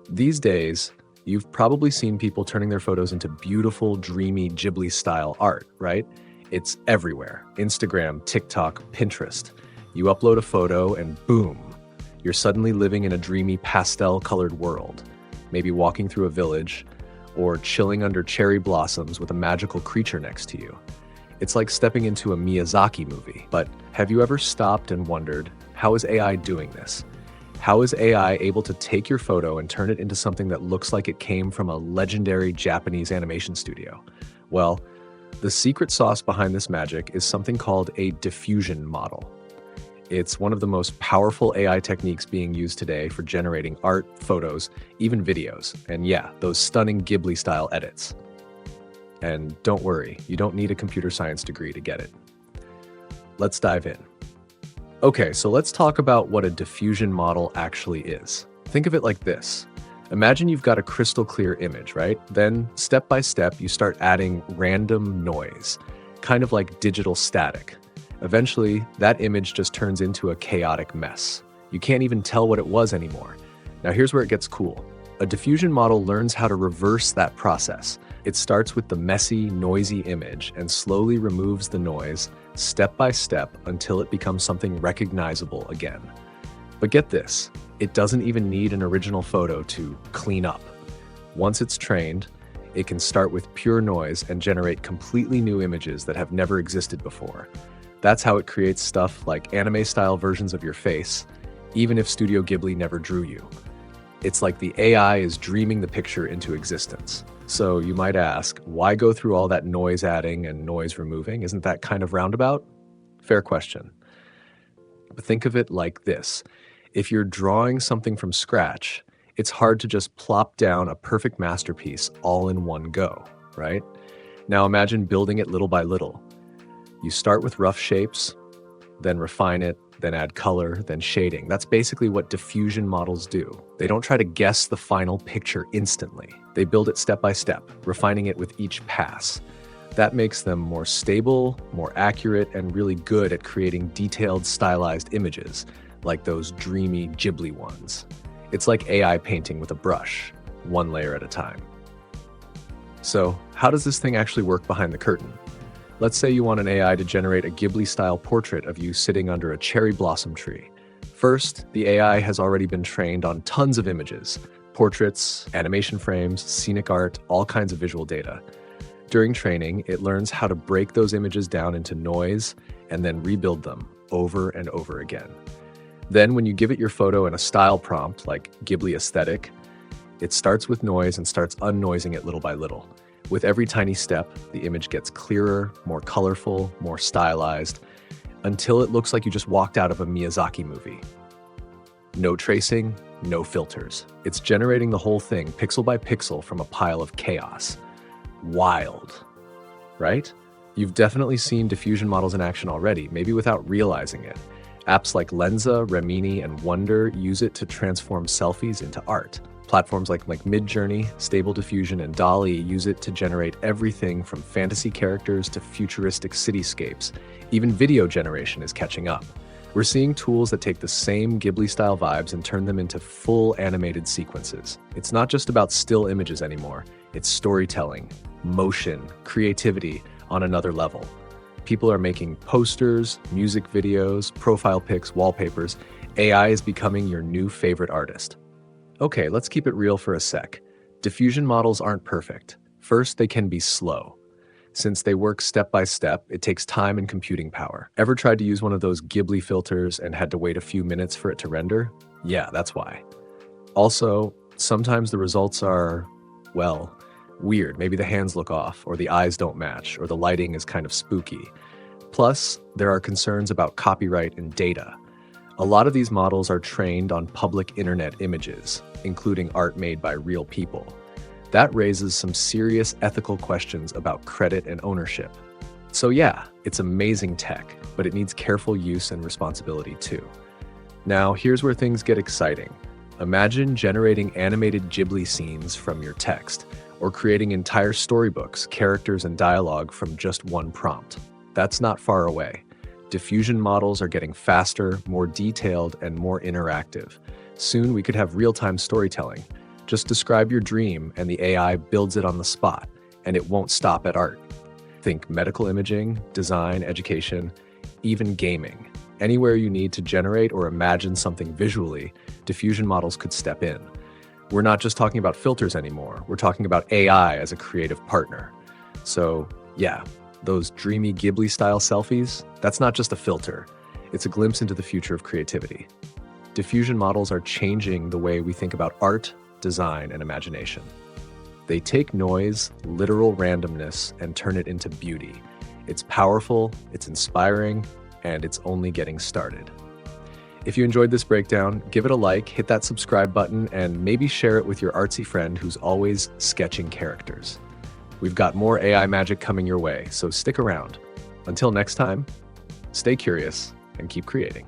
These days, you've probably seen people turning their photos into beautiful, dreamy Ghibli-style art, right? It's everywhere. Instagram, TikTok, Pinterest. You upload a photo and boom, you're suddenly living in a dreamy pastel-colored world. Maybe walking through a village or chilling under cherry blossoms with a magical creature next to you. It's like stepping into a Miyazaki movie. But have you ever stopped and wondered, how is AI doing this? How is AI able to take your photo and turn it into something that looks like it came from a legendary Japanese animation studio? Well, the secret sauce behind this magic is something called a diffusion model. It's one of the most powerful AI techniques being used today for generating art, photos, even videos, and yeah, those stunning Ghibli-style edits. And don't worry, you don't need a computer science degree to get it. Let's dive in. Okay, so let's talk about what a diffusion model actually is. Think of it like this. Imagine you've got a crystal clear image, right? Then, step by step, you start adding random noise, kind of like digital static. Eventually, that image just turns into a chaotic mess. You can't even tell what it was anymore. Now here's where it gets cool. A diffusion model learns how to reverse that process. It starts with the messy, noisy image and slowly removes the noise step by step until it becomes something recognizable again. But get this, it doesn't even need an original photo to clean up. Once it's trained, it can start with pure noise and generate completely new images that have never existed before. That's how it creates stuff like anime-style versions of your face, even if Studio Ghibli never drew you. It's like the AI is dreaming the picture into existence. So you might ask, why go through all that noise adding and noise removing? Isn't that kind of roundabout? Fair question. But think of it like this. If you're drawing something from scratch, it's hard to just plop down a perfect masterpiece all in one go, right? Now imagine building it little by little. You start with rough shapes, then refine it, then add color, then shading. That's basically what diffusion models do. They don't try to guess the final picture instantly. They build it step by step, refining it with each pass. That makes them more stable, more accurate, and really good at creating detailed, stylized images, like those dreamy Ghibli ones. It's like AI painting with a brush, one layer at a time. So, how does this thing actually work behind the curtain? Let's say you want an AI to generate a Ghibli-style portrait of you sitting under a cherry blossom tree. First, the AI has already been trained on tons of images, portraits, animation frames, scenic art, all kinds of visual data. During training, it learns how to break those images down into noise and then rebuild them over and over again. Then when you give it your photo in a style prompt like Ghibli aesthetic, it starts with noise and starts unnoising it little by little. With every tiny step, the image gets clearer, more colorful, more stylized, until it looks like you just walked out of a Miyazaki movie. No tracing, no filters. It's generating the whole thing pixel by pixel from a pile of chaos. Wild, right? You've definitely seen diffusion models in action already, maybe without realizing it. Apps like Lensa, Remini, and Wonder use it to transform selfies into art. Platforms like Midjourney, Stable Diffusion, and DALL-E use it to generate everything from fantasy characters to futuristic cityscapes. Even video generation is catching up. We're seeing tools that take the same Ghibli-style vibes and turn them into full animated sequences. It's not just about still images anymore. It's storytelling, motion, creativity on another level. People are making posters, music videos, profile pics, wallpapers. AI is becoming your new favorite artist. Okay, let's keep it real for a sec. Diffusion models aren't perfect. First, they can be slow. Since they work step by step, it takes time and computing power. Ever tried to use one of those Ghibli filters and had to wait a few minutes for it to render? Yeah, that's why. Also, sometimes the results are, well, weird. Maybe the hands look off, or the eyes don't match, or the lighting is kind of spooky. Plus, there are concerns about copyright and data. A lot of these models are trained on public internet images, including art made by real people. That raises some serious ethical questions about credit and ownership. So yeah, it's amazing tech, but it needs careful use and responsibility too. Now, here's where things get exciting. Imagine generating animated Ghibli scenes from your text, or creating entire storybooks, characters, and dialogue from just one prompt. That's not far away. Diffusion models are getting faster, more detailed, and more interactive. Soon we could have real-time storytelling. Just describe your dream and the AI builds it on the spot, and it won't stop at art. Think medical imaging, design, education, even gaming. Anywhere you need to generate or imagine something visually, diffusion models could step in. We're not just talking about filters anymore, we're talking about AI as a creative partner. So yeah, those dreamy Ghibli-style selfies, that's not just a filter, it's a glimpse into the future of creativity. Diffusion models are changing the way we think about art, design, and imagination. They take noise, literal randomness, and turn it into beauty. It's powerful, it's inspiring, and it's only getting started. If you enjoyed this breakdown, give it a like, hit that subscribe button, and maybe share it with your artsy friend who's always sketching characters. We've got more AI magic coming your way, so stick around. Until next time, stay curious and keep creating.